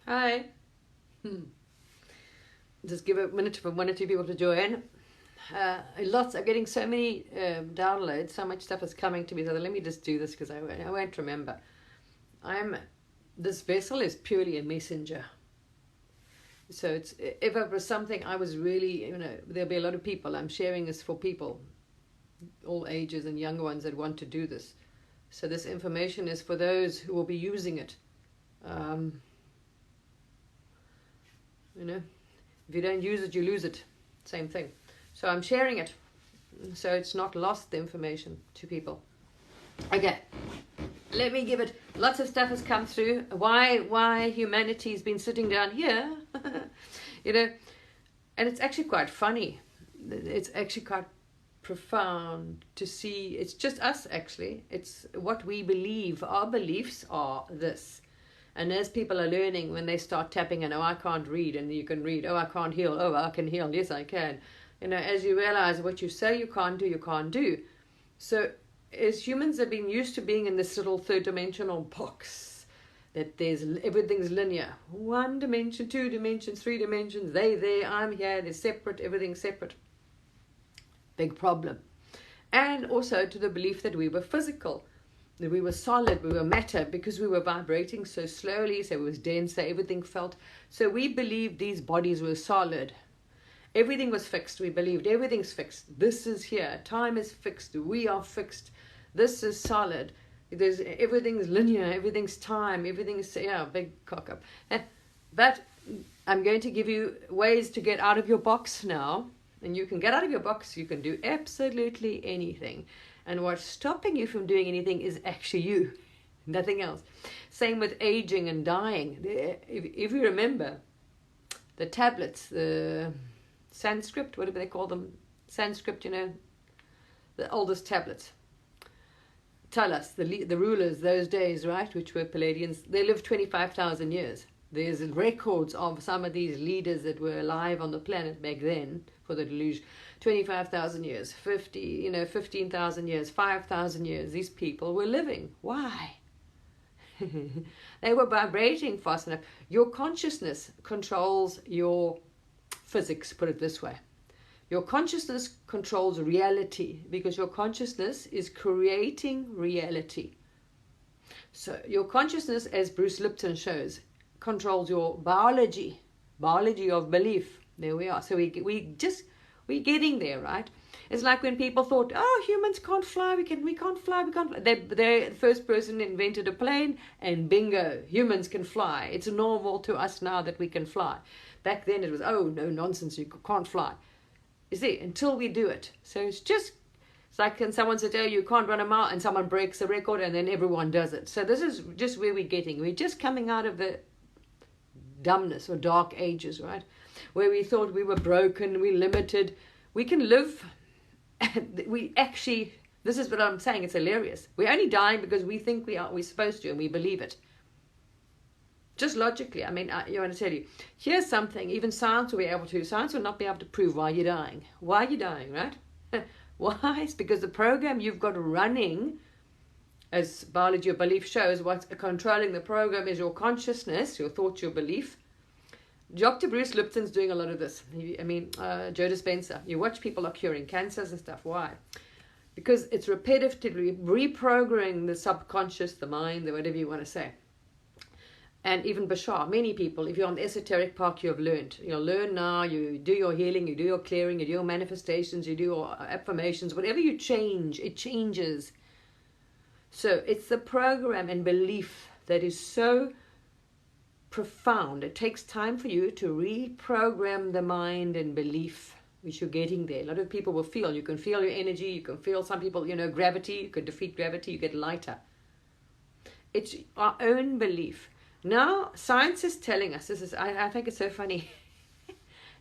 Hi. Just give a minute for one or two people to join. I'm getting so many downloads, so much stuff is coming to me. So let me just do this because I won't remember. This vessel is purely a messenger. So if it was something I was really, there'll be a lot of people. I'm sharing this for people, all ages and younger ones that want to do this. So this information is for those who will be using it. If you don't use it, you lose it. Same thing. So I'm sharing it, so it's not lost, the information, to people. Okay, let me give it. Lots of stuff has come through. Why humanity's been sitting down here, and it's actually quite funny. It's actually quite profound to see. It's just us, actually. It's what we believe. Our beliefs are this. And as people are learning, when they start tapping in, oh, I can't read, and you can read, oh, I can't heal, oh, I can heal, yes, I can. As you realize what you say you can't do, you can't do. So as humans have been used to being in this little third-dimensional box, that everything's linear. 1 dimension, 2 dimensions, 3 dimensions, there, I'm here, they're separate, everything's separate. Big problem. And also to the belief that we were physical. That we were solid, we were matter, because we were vibrating so slowly, so it was denser, everything felt. So we believed these bodies were solid. Everything was fixed. We believed everything's fixed. This is here. Time is fixed. We are fixed. This is solid. Everything's linear. Everything's time. Everything's, big cock up. But I'm going to give you ways to get out of your box now. And you can get out of your box. You can do absolutely anything. And what's stopping you from doing anything is actually you, nothing else. Same with aging and dying. If you remember, the tablets, the Sanskrit, whatever they call them, Sanskrit, the oldest tablets, tell us, the rulers those days, right, which were Palladians, they lived 25,000 years. There's records of some of these leaders that were alive on the planet back then for the deluge. 25,000 years, 15,000 years, 5,000 years. These people were living. Why? They were vibrating fast enough. Your consciousness controls your physics, put it this way. Your consciousness controls reality, because your consciousness is creating reality. So your consciousness, as Bruce Lipton shows, controls your biology of belief. There we are. So we're getting there, right? It's like when people thought, oh, humans can't fly, we can't fly. The first person invented a plane, and bingo, humans can fly. It's normal to us now that we can fly. Back then it was, oh, no, nonsense, you can't fly. You see, until we do it. So it's like when someone said, oh, you can't run a mile, and someone breaks the record, and then everyone does it. So this is just where we're getting. We're just coming out of the dumbness or dark ages, right? Where we thought we were broken, we limited. We can live. This is what I'm saying, it's hilarious. We're only dying because we think we're supposed to, and we believe it. Just logically, I want to tell you, here's something, even science will not be able to prove why you're dying. Why are you dying, right? Why? It's because the program you've got running, as biology or belief shows, what's controlling the program is your consciousness, your thoughts, your belief. Dr. Bruce Lipton's doing a lot of this. Joe Dispenza. You watch people are curing cancers and stuff. Why? Because it's repetitively reprogramming the subconscious, the mind, whatever you want to say. And even Bashar, many people, if you're on the esoteric path, you'll learn now, you do your healing, you do your clearing, you do your manifestations, you do your affirmations, whatever you change, it changes. So it's the program and belief that is so profound. It takes time for you to reprogram the mind and belief, which you're getting there. A lot of people will feel. You can feel your energy. You can feel some people, gravity. You can defeat gravity. You get lighter. It's our own belief. Now, science is telling us, I think it's so funny.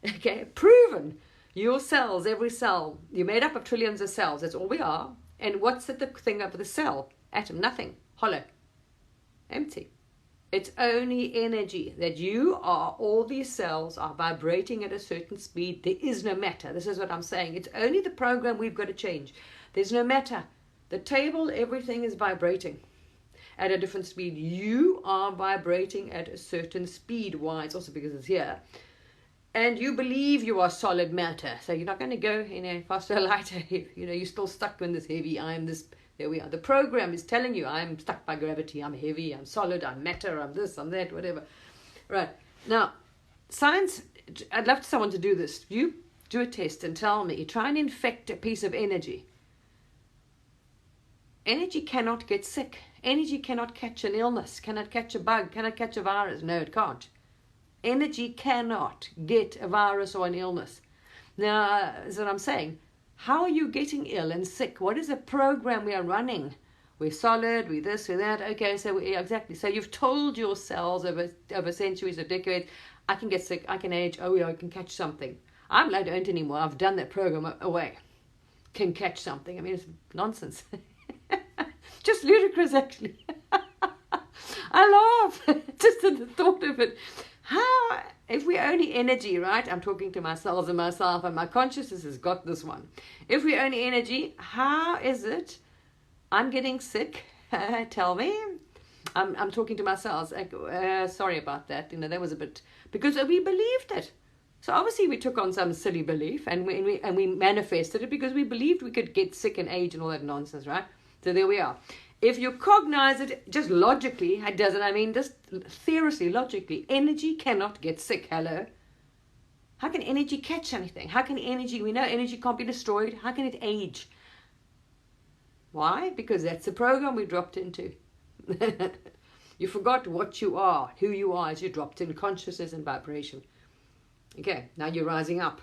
Okay, proven. Your cells, every cell, you're made up of trillions of cells. That's all we are. And what's the thing of the cell? Atom, nothing. Hollow. Empty. It's only energy that you are, all these cells are vibrating at a certain speed. There is no matter. This is what I'm saying. It's only the program we've got to change. There's no matter. The table, everything is vibrating. at a different speed. You are vibrating at a certain speed. Why? It's also because it's here. And you believe you are solid matter. So you're not going to go in a faster, lighter, you're still stuck in this heavy, I'm this, there we are. The program is telling you, I'm stuck by gravity, I'm heavy, I'm solid, I'm matter, I'm this, I'm that, whatever. Right. Now, science, I'd love someone to do this. You do a test and tell me, try and infect a piece of energy. Energy cannot get sick. Energy cannot catch an illness, cannot catch a bug, cannot catch a virus. No, it can't. Energy cannot get a virus or an illness. Now, that's what I'm saying. How are you getting ill and sick? What is the program we are running? We're solid, we're this, we're that. Okay, so exactly. So you've told your cells over centuries or decades, I can get sick, I can age, oh yeah, I can catch something. I'm like, I don't anymore. I've done that program away. Can catch something. I mean, it's nonsense. Just ludicrous, actually. I laugh just at the thought of it. How, if we're only energy, right? I'm talking to myself and myself, and my consciousness has got this one. If we're only energy, how is it I'm getting sick? Tell me. I'm talking to myself. Sorry about that. That was a bit, because we believed it. So obviously we took on some silly belief, and we manifested it because we believed we could get sick and age and all that nonsense, right? So there we are. If you cognize it just logically, it doesn't, I mean, just theoretically, logically, energy cannot get sick. Hello? How can energy catch anything? How can energy, we know energy can't be destroyed. How can it age? Why? Because that's the program we dropped into. You forgot what you are, who you are as you dropped in consciousness and vibration. Okay, now you're rising up.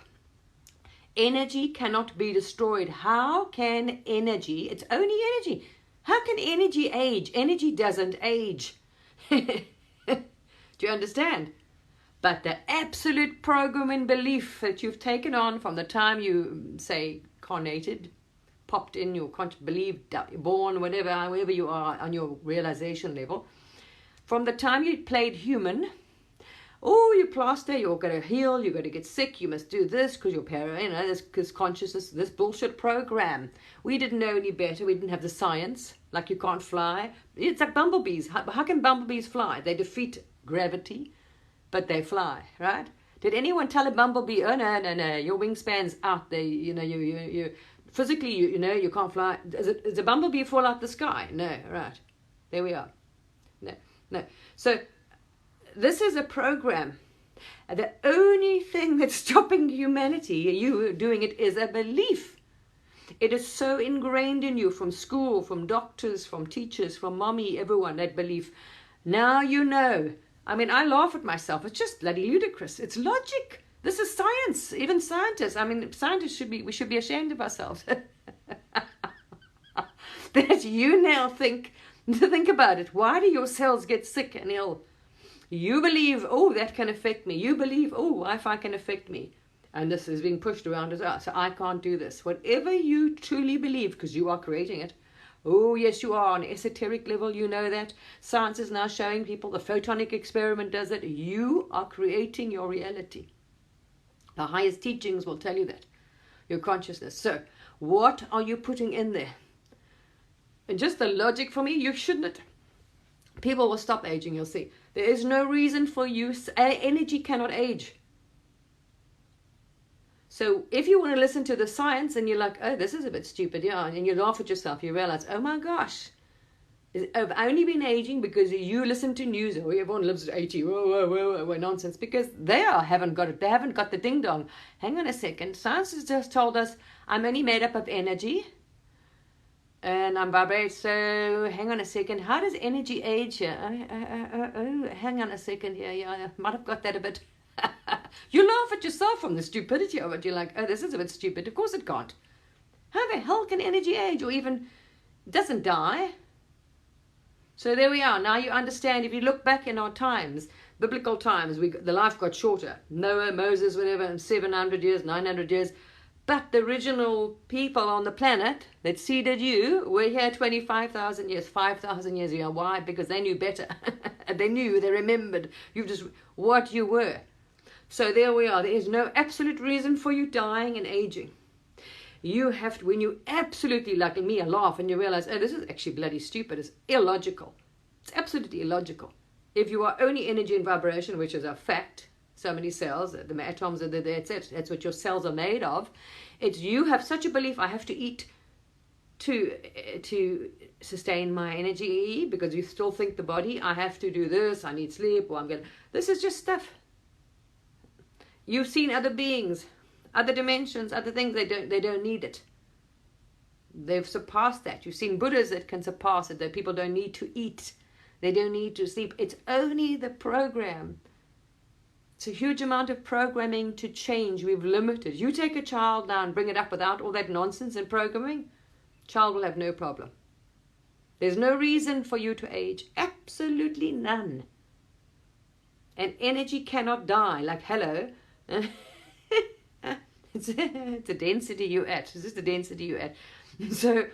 Energy cannot be destroyed. How can energy, it's only energy. How can energy age? Energy doesn't age. Do you understand? But the absolute program and belief that you've taken on from the time you, say, carnated, popped in your believed, born, whatever, however you are on your realization level, from the time you played human, oh, you plaster, you're going to heal, you're going to get sick, you must do this because you're this consciousness, this bullshit program. We didn't know any better. We didn't have the science, like you can't fly. It's like bumblebees. How can bumblebees fly? They defeat gravity, but they fly, right? Did anyone tell a bumblebee, oh, no, your wingspan's out there, you physically, you can't fly. Does a bumblebee fall out the sky? No, right. There we are. No. So, this is a program. The only thing that's stopping humanity, you doing it, is a belief. It is so ingrained in you from school, from doctors, from teachers, from mommy, everyone, that belief. Now you know. I mean, I laugh at myself. It's just bloody ludicrous. It's logic. This is science. Even scientists. I mean, scientists we should be ashamed of ourselves. That you now think about it. Why do your cells get sick and ill? You believe, oh, that can affect me. You believe, oh, Wi-Fi can affect me. And this is being pushed around as well. So I can't do this. Whatever you truly believe, because you are creating it. Oh, yes, you are. On an esoteric level, you know that. Science is now showing people. The photonic experiment does it. You are creating your reality. The highest teachings will tell you that. Your consciousness. So what are you putting in there? And just the logic for me, you shouldn't. People will stop aging, you'll see. There is no reason for you. Energy cannot age. So if you want to listen to the science and you're like, oh, this is a bit stupid, yeah, and you laugh at yourself, you realize, oh my gosh, I've only been aging because you listen to news, oh, everyone lives at 80, whoa, nonsense, because they haven't got it, they haven't got the ding-dong. Hang on a second, science has just told us I'm only made up of energy, and I'm vibrating, so hang on a second, how does energy age here? Oh, hang on a second here, yeah, I might have got that a bit. You laugh at yourself from the stupidity of it. You're like, oh, this is a bit stupid. Of course it can't. How the hell can energy age or even doesn't die? So there we are. Now you understand. If you look back in our times, biblical times, the life got shorter. Noah, Moses, whatever, 700 years, 900 years. But the original people on the planet that seeded you were here 25,000 years, 5,000 years ago. Why? Because they knew better. They knew, they remembered what you were. So there we are. There is no absolute reason for you dying and aging. You have to, when you absolutely, like me, laugh and you realize, oh, this is actually bloody stupid. It's illogical. It's absolutely illogical. If you are only energy and vibration, which is a fact, so many cells, the atoms are there, that's it. That's what your cells are made of. It's you have such a belief, I have to eat to sustain my energy, because you still think the body, I have to do this, I need sleep, or this is just stuff. You've seen other beings, other dimensions, other things, they don't need it. They've surpassed that. You've seen Buddhas that can surpass it, that people don't need to eat, they don't need to sleep. It's only the program. It's a huge amount of programming to change. We've limited. You take a child now and bring it up without all that nonsense and programming, child will have no problem. There's no reason for you to age. Absolutely none. And energy cannot die. Like, hello. It's a density you're at. It's just the density you're at. So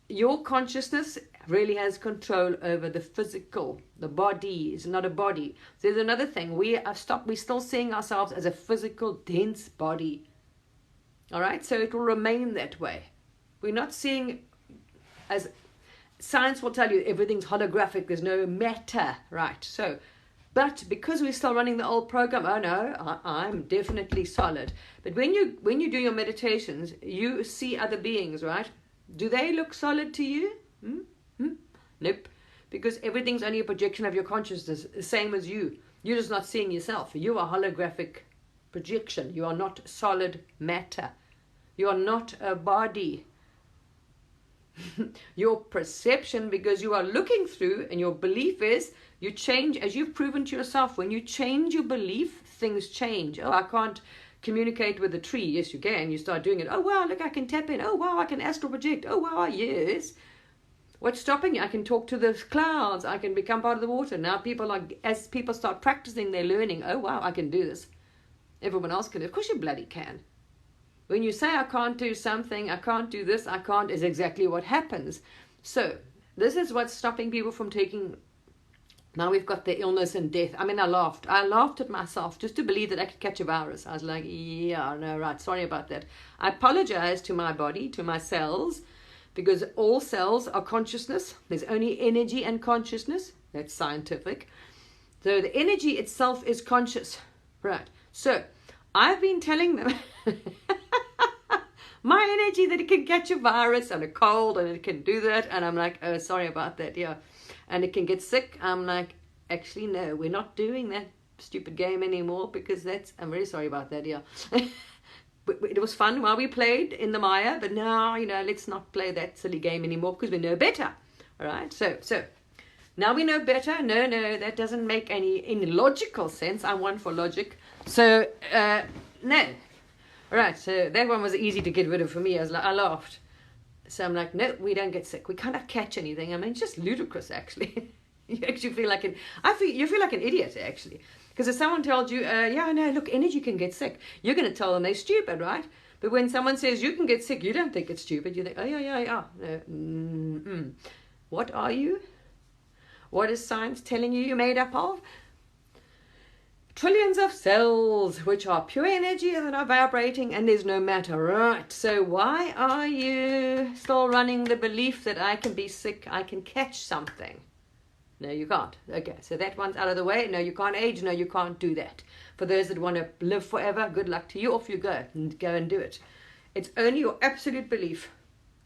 your consciousness really has control over the physical. The body is not a body. So there's another thing. We're still seeing ourselves as a physical, dense body. All right? So it will remain that way. We're not seeing, as science will tell you, everything's holographic. There's no matter. Right? So, but because we're still running the old program, oh no, I'm definitely solid. But when you do your meditations, you see other beings, right? Do they look solid to you? Nope. Because everything's only a projection of your consciousness, the same as you. You're just not seeing yourself. You are holographic projection. You are not solid matter. You are not a body. Your perception, because you are looking through, and your belief is, you change, as you've proven to yourself, when you change your belief, things change. Oh, I can't communicate with a tree. Yes, you can. You start doing it. Oh, wow, look, I can tap in. Oh, wow, I can astral project. Oh, wow, yes. What's stopping you? I can talk to the clouds. I can become part of the water. Now as people start practicing, they're learning, oh, wow, I can do this. Everyone else can do it. Of course you bloody can. When you say, I can't do something, I can't do this, I can't, is exactly what happens. So this is what's stopping people from taking. Now we've got the illness and death. I mean, I laughed at myself just to believe that I could catch a virus. I was like, yeah, no, right, sorry about that. I apologize to my body, to my cells, because all cells are consciousness. There's only energy and consciousness. That's scientific. So the energy itself is conscious. Right. So I've been telling them my energy, that it can catch a virus and a cold and it can do that. And I'm like, oh, sorry about that. Yeah. And it can get sick. I'm like, actually, no, we're not doing that stupid game anymore, because I'm very sorry about that. Yeah. It was fun while we played in the Maya, but now, let's not play that silly game anymore, because we know better. All right. So now we know better. No, that doesn't make any logical sense. I'm one for logic. So, no. All right. So that one was easy to get rid of for me. I laughed. So I'm like, no, we don't get sick. We cannot catch anything. I mean, it's just ludicrous, actually. You actually feel like you feel like an idiot, actually. Because if someone tells you, yeah, no, look, energy can get sick, you're going to tell them they're stupid, right? But when someone says you can get sick, you don't think it's stupid. You think, oh, yeah. No, What are you? What is science telling you're made up of? Trillions of cells, which are pure energy that are vibrating, and there's no matter, right? So why are you still running the belief that I can be sick, I can catch something? No, you can't. Okay, so that one's out of the way. No, you can't age. No, you can't do that. For those that want to live forever, good luck to you. Off you go and do it. It's only your absolute belief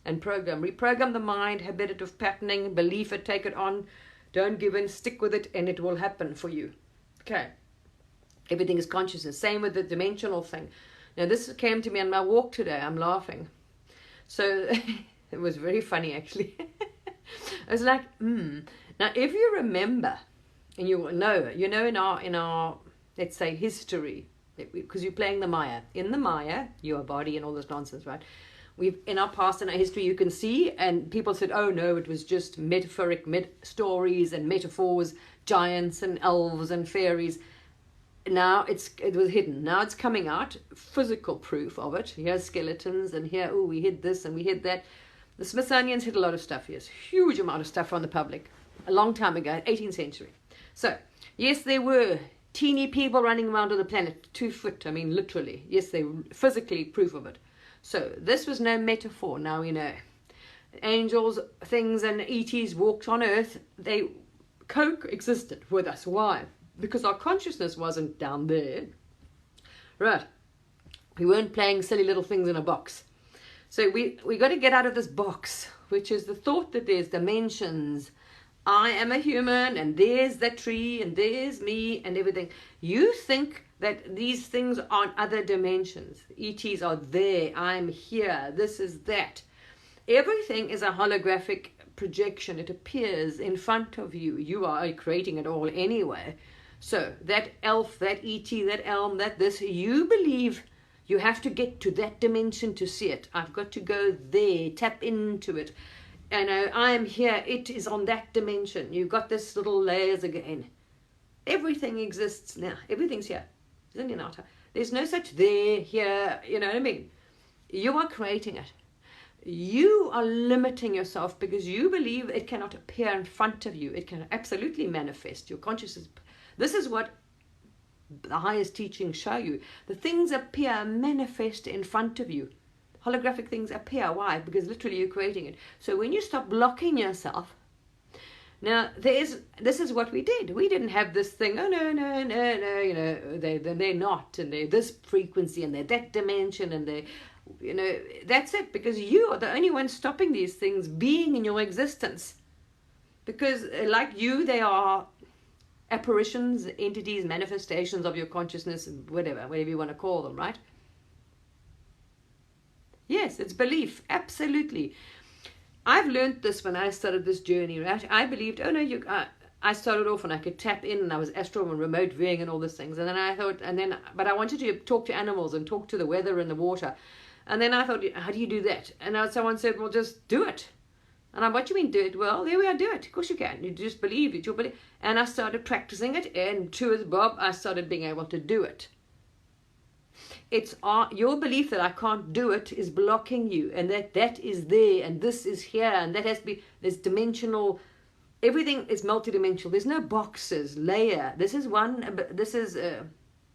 and program. Reprogram the mind, habitative patterning, believe it, take it on. Don't give in, stick with it, and it will happen for you. Okay. Everything is consciousness. Same with the dimensional thing. Now, this came to me on my walk today. I'm laughing. So it was very funny, actually. I was like, Now, if you remember, and you know, in our let's say history, because you're playing the Maya. In the Maya, you're a body and all this nonsense, right? In our past and our history, you can see, and people said, oh no, it was just metaphoric stories and metaphors, giants and elves and fairies. Now it was hidden. Now it's coming out, physical proof of it. Here's skeletons, and here, oh, we hid this and we hid that. The Smithsonian's hid a lot of stuff. Yes, huge amount of stuff from the public. A long time ago, 18th century. So, yes, there were teeny people running around on the planet, 2 foot, I mean, literally. Yes, they were physically proof of it. So, this was no metaphor, now we know. Angels, things, and ETs walked on Earth. They coexisted with us. Why? Because our consciousness wasn't down there. Right. We weren't playing silly little things in a box. So we got to get out of this box, which is the thought that there's dimensions. I am a human, and there's that tree, and there's me, and everything. You think that these things are on other dimensions. ETs are there. I'm here. This is that. Everything is a holographic projection. It appears in front of you. You are creating it all anyway. So that elf, that ET, that elm, that this, you believe you have to get to that dimension to see it. I've got to go there, tap into it. And I am here. It is on that dimension. You've got this little layers again. Everything exists now. Everything's here. Isn't it not? There's no such there, here. You know what I mean? You are creating it. You are limiting yourself because you believe it cannot appear in front of you. It can absolutely manifest. Your consciousness. This is what the highest teachings show you. The things appear, manifest in front of you. Holographic things appear. Why? Because literally you're creating it. So when you stop blocking yourself, now this is what we did. We didn't have this thing, oh no, you know, they're not, and they're this frequency, and they're that dimension, and they, you know, that's it, because you are the only one stopping these things being in your existence. Because like you, they are apparitions, entities, manifestations of your consciousness, whatever you want to call them, right? Yes, it's belief, absolutely. I've learned this when I started this journey, right? I believed, oh no, I started off and I could tap in, and I was astral and remote viewing and all these things. And then I thought, but I wanted to talk to animals and talk to the weather and the water. And then I thought, how do you do that? And someone said, well, just do it. And I, what do you mean do it? Well, there we are, do it. Of course you can. You just believe it. You believe. And I started practicing it, and true as Bob, I started being able to do it. It's your belief that I can't do it is blocking you, and that is there, and this is here, and that has to be, there's dimensional, everything is multidimensional. There's no boxes, layer. This is one, this is,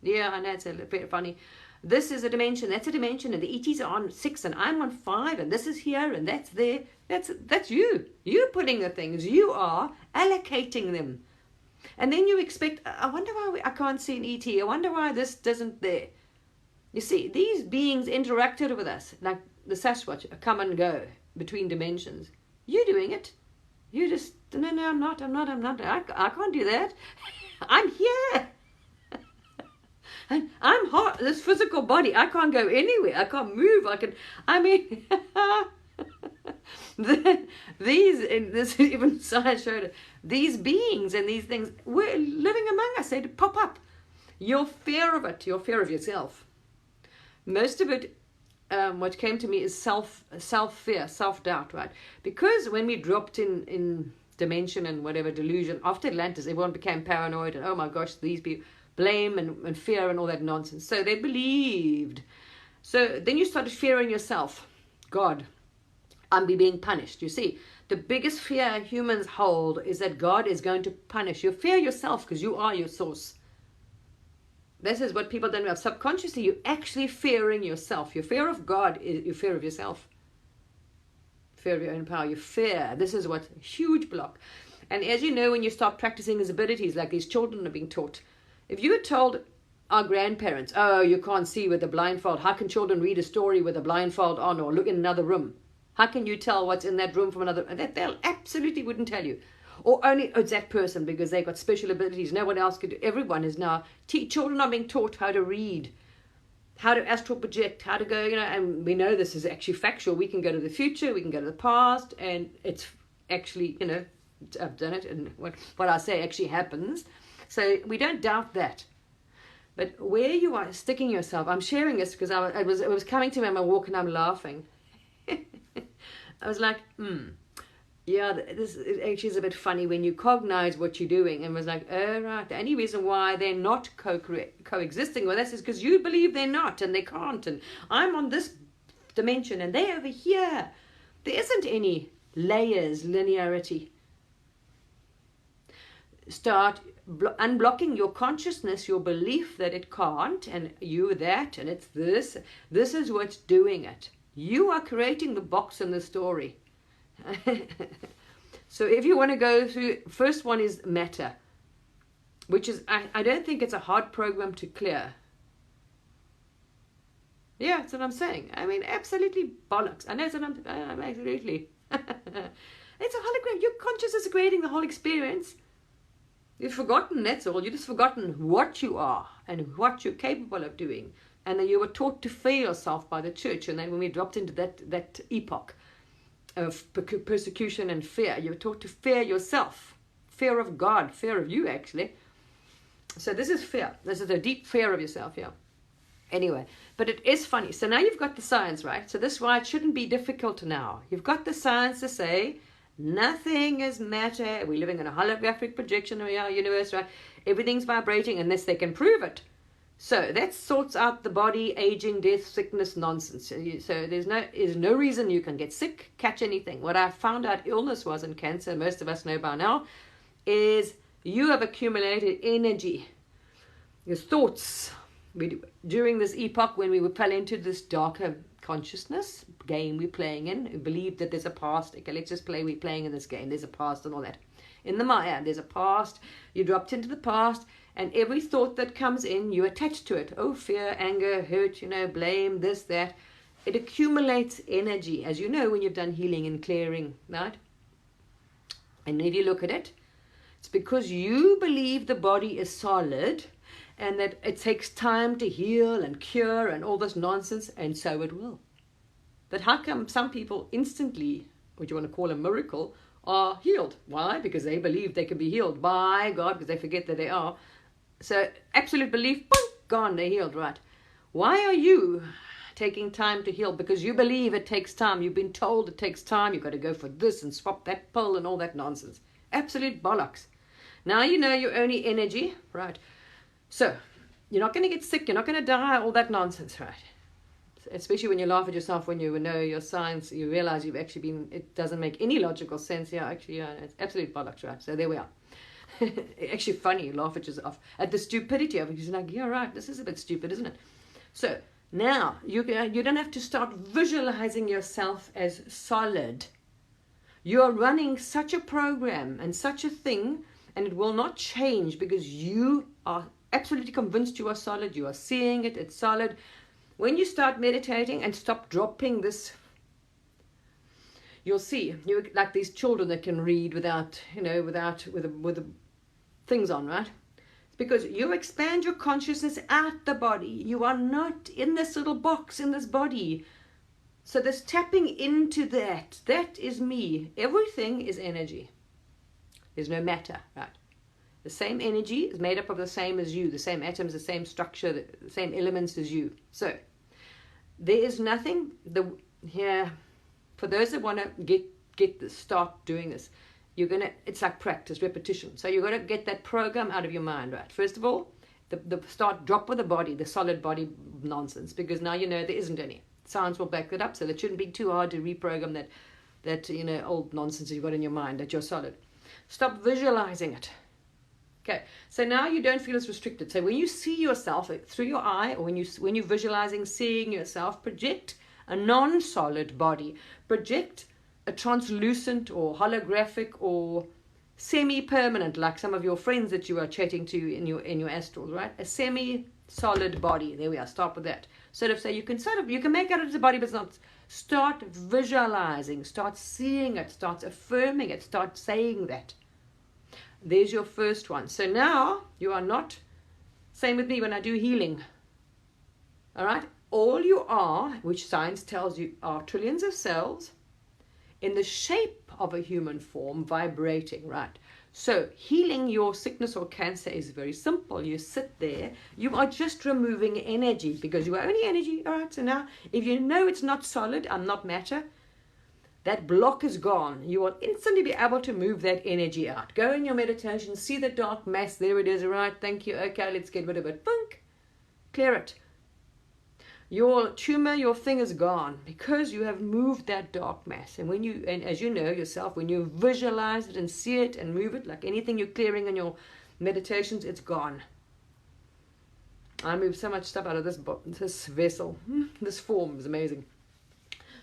yeah, I know it's a bit funny. This is a dimension, that's a dimension, and the ETs are on 6, and I'm on 5, and this is here, and that's there. That's you. You're putting the things. You are allocating them. And then you expect, I wonder why I can't see an ET. I wonder why this doesn't there. You see, these beings interacted with us, like the Sasquatch, come and go between dimensions. You're doing it. You just, no, I'm not. I can't do that. I'm here. And I'm hot. This physical body, I can't go anywhere. I can't move. This even science showed it. These beings and these things were living among us. They'd pop up. Your fear of it, your fear of yourself. Most of it, what came to me is self-fear, self-doubt, right? Because when we dropped in dimension and whatever delusion, after Atlantis, everyone became paranoid and, oh my gosh, these people, blame and fear and all that nonsense. So they believed. So then you started fearing yourself. God, I'm being punished. You see, the biggest fear humans hold is that God is going to punish. You fear yourself because you are your source. This is what people don't know. Subconsciously, you're actually fearing yourself. Your fear of God is your fear of yourself. Fear of your own power. Your fear. This is what's a huge block. And as you know, when you start practicing his abilities, like these children are being taught, if you had told our grandparents, oh, you can't see with a blindfold, how can children read a story with a blindfold on or look in another room? How can you tell what's in that room from another? They'll absolutely wouldn't tell you. Or only it's that person because they've got special abilities. No one else could do. Everyone is now, children are being taught how to read, how to astral project, how to go, and we know this is actually factual. We can go to the future, we can go to the past, and it's actually, I've done it, and what I say actually happens. So we don't doubt that. But where you are sticking yourself, I'm sharing this because it was coming to me on my walk and I'm laughing. I was like, yeah, this actually is a bit funny when you cognize what you're doing, and was like, oh, right, the only reason why they're not coexisting with us is because you believe they're not, and they can't, and I'm on this dimension, and they're over here. There isn't any layers, linearity. Start unblocking your consciousness, your belief that it can't, and you that, and it's this. This is what's doing it. You are creating the box in the story. So if you want to go through, first one is matter, which is, I don't think it's a hard program to clear. Yeah, that's what I'm saying. I mean, absolutely bollocks. I know that's what I'm absolutely. It's a hologram. Your consciousness is creating the whole experience. You've forgotten, that's all. You've just forgotten what you are and what you're capable of doing. And then you were taught to fear yourself by the church. And then when we dropped into that epoch of persecution and fear, you were taught to fear yourself. Fear of God, fear of you, actually. So this is fear. This is a deep fear of yourself, yeah. Anyway, but it is funny. So now you've got the science, right? So this is why it shouldn't be difficult now. You've got the science to say nothing is matter. We're living in a holographic projection of our universe, right? Everything's vibrating unless they can prove it. So that sorts out the body, aging, death, sickness, nonsense. So there's no reason you can get sick, catch anything. What I found out illness was in cancer, most of us know by now, is you have accumulated energy. Your thoughts, during this epoch when we fell into this darker consciousness game we're playing in, we believe that there's a past. Okay, let's just play, we're playing in this game, there's a past and all that. In the Maya, there's a past, you dropped into the past, and every thought that comes in, you attach to it. Oh, fear, anger, hurt, blame, this, that. It accumulates energy, as you know when you've done healing and clearing, right? And if you look at it, it's because you believe the body is solid and that it takes time to heal and cure and all this nonsense, and so it will. But how come some people instantly, what you want to call a miracle, are healed? Why? Because they believe they can be healed by God, because they forget that they are. So absolute belief, boom, gone, they're healed, right? Why are you taking time to heal? Because you believe it takes time. You've been told it takes time. You've got to go for this and swap that pill and all that nonsense. Absolute bollocks. Now you know you're only energy, right? So you're not going to get sick. You're not going to die, all that nonsense, right? Especially when you laugh at yourself, when you know your science, you realize you've actually been, it doesn't make any logical sense. Yeah, actually, yeah, it's absolute bollocks, right? So there we are. Actually funny, you laugh at yourself at the stupidity of it. You're like, yeah, right, this is a bit stupid, isn't it? So now you don't have to start visualizing yourself as solid. You are running such a program and such a thing, and it will not change because you are absolutely convinced you are solid. You are seeing it, it's solid. When you start meditating and stop dropping this, you'll see, you're like these children that can read without with the things on, right? It's because you expand your consciousness out the body. You are not in this little box in this body. So this tapping into that is me. Everything is energy. There's no matter, right? The same energy is made up of the same as you, the same atoms, the same structure, the same elements as you. So there is nothing here for those that want to start doing this. It's like practice, repetition. So you're going to get that program out of your mind, right? First of all, drop with the body, the solid body nonsense, because now you know there isn't any. Science will back that up, so that shouldn't be too hard to reprogram that old nonsense you've got in your mind, that you're solid. Stop visualizing it. Okay, so now you don't feel as restricted. So when you see yourself through your eye, or when you're visualizing, seeing yourself, project a non-solid body. Project a translucent or holographic or semi-permanent, like some of your friends that you are chatting to in your astrals, right? A semi-solid body. There we are. Start with that. You can make out of the body, but it's not. Start visualizing. Start seeing it. Start affirming it. Start saying that. There's your first one. So now you are not, same with me when I do healing. All right? All you are, which science tells you, are trillions of cells in the shape of a human form vibrating, right? So healing your sickness or cancer is very simple. You sit there, you are just removing energy because you are only energy. All right, so now if you know it's not solid and not matter, that block is gone. You will instantly be able to move that energy out. Go in your meditation, see the dark mass. There it is. All right, thank you. Okay, let's get rid of it. Boink. Clear it. Your tumor, your thing is gone because you have moved that dark mass. And as you know yourself, when you visualize it and see it and move it, like anything you're clearing in your meditations, it's gone. I moved so much stuff out of this vessel. This form is amazing.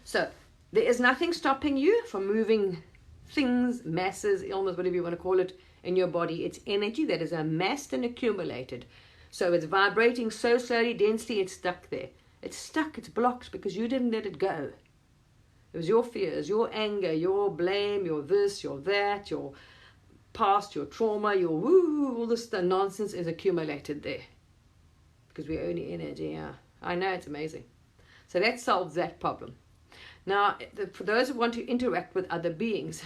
So there is nothing stopping you from moving things, masses, illness, whatever you want to call it, in your body. It's energy that is amassed and accumulated. So it's vibrating so slowly, densely, it's stuck there. It's stuck, it's blocked because you didn't let it go. It was your fears, your anger, your blame, your this, your that, your past, your trauma, your woo, all this the nonsense is accumulated there. Because we're only energy, yeah. I know, it's amazing. So that solves that problem. Now, for those who want to interact with other beings,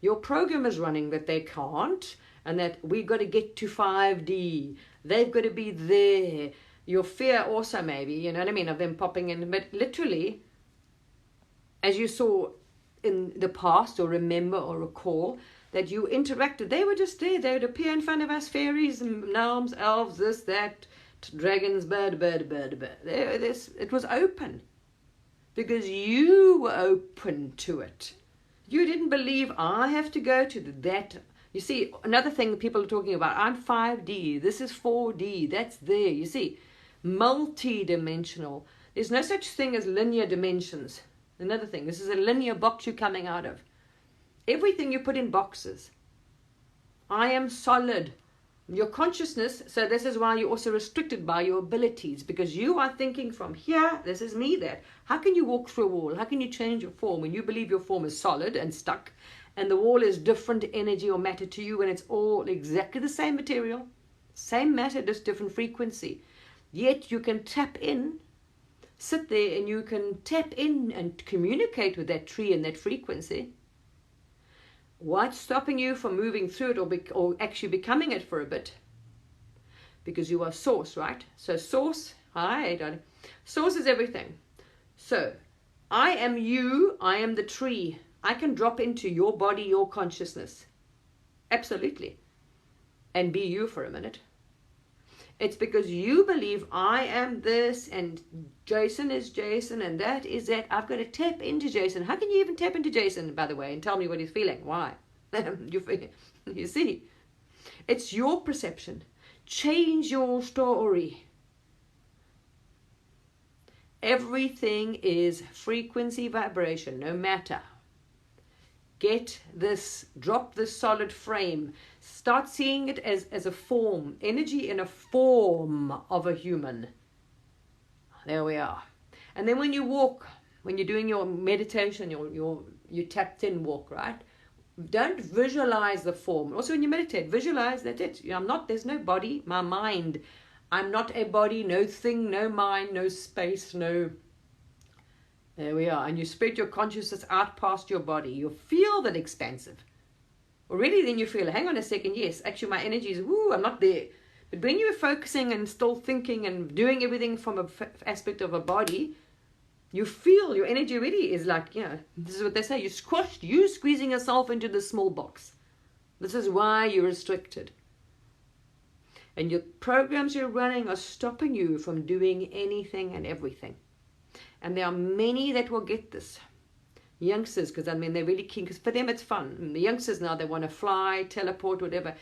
your program is running that they can't, and that we've got to get to 5D. They've got to be there. Your fear also maybe, you know what I mean, of them popping in. But literally, as you saw in the past, or remember or recall, that you interacted, they were just there. They would appear in front of us, fairies, gnomes, elves, this, that, dragons, bird. It was open. Because you were open to it. You didn't believe, I have to go to that. You see, another thing that people are talking about, I'm 5D, this is 4D, that's there. You see, multi-dimensional. There's no such thing as linear dimensions. Another thing, this is a linear box you're coming out of. Everything you put in boxes. I am solid. Your consciousness, so this is why you're also restricted by your abilities, because you are thinking from here, this is me, that. How can you walk through a wall? How can you change your form when you believe your form is solid and stuck, and the wall is different energy or matter to you, and it's all exactly the same material, same matter, just different frequency. Yet you can tap in, sit there, and you can tap in and communicate with that tree and that frequency. What's stopping you from moving through it or actually becoming it for a bit? Because you are source, right? So source, hi, darling. Source is everything. So I am you, I am the tree. I can drop into your body, your consciousness. Absolutely. And be you for a minute. It's because you believe I am this and Jason is Jason and that is that. I've got to tap into Jason. How can you even tap into Jason, by the way, and tell me what he's feeling? Why? You see, it's your perception. Change your story. Everything is frequency, vibration, no matter. Get this, drop this solid frame. Start seeing it as a form, energy in a form of a human. There we are. And then when you walk, when you're doing your meditation, your tapped in walk, right? Don't visualize the form. Also when you meditate, visualize that there's no body, my mind. I'm not a body, no thing, no mind, no space, no... There we are. And you spread your consciousness out past your body. You feel that expansive. Already then you feel, hang on a second, yes, actually my energy is, I'm not there. But when you're focusing and still thinking and doing everything from an aspect of a body, you feel your energy already is like, this is what they say, you squeezing yourself into the small box. This is why you're restricted. And your programs you're running are stopping you from doing anything and everything. And there are many that will get this. Youngsters, because they're really keen, because for them it's fun. And the youngsters now, they want to fly, teleport, whatever.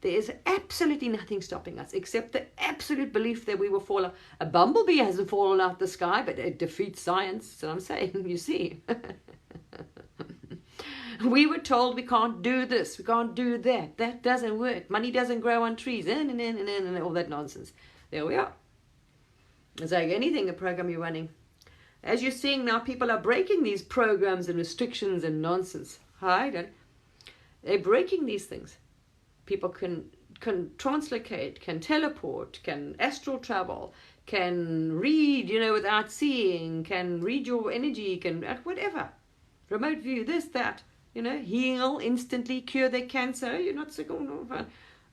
There is absolutely nothing stopping us except the absolute belief that we will fall out. A bumblebee hasn't fallen out the sky, but it defeats science. So I'm saying, you see. We were told we can't do this, we can't do that. That doesn't work. Money doesn't grow on trees, and all that nonsense. There we are. It's like anything, a program you're running. As you're seeing now, people are breaking these programs and restrictions and nonsense. They're breaking these things. People can translocate, can teleport, can astral travel, can read, without seeing, can read your energy, can whatever. Remote view, this, that, heal instantly, cure their cancer, you're not sick,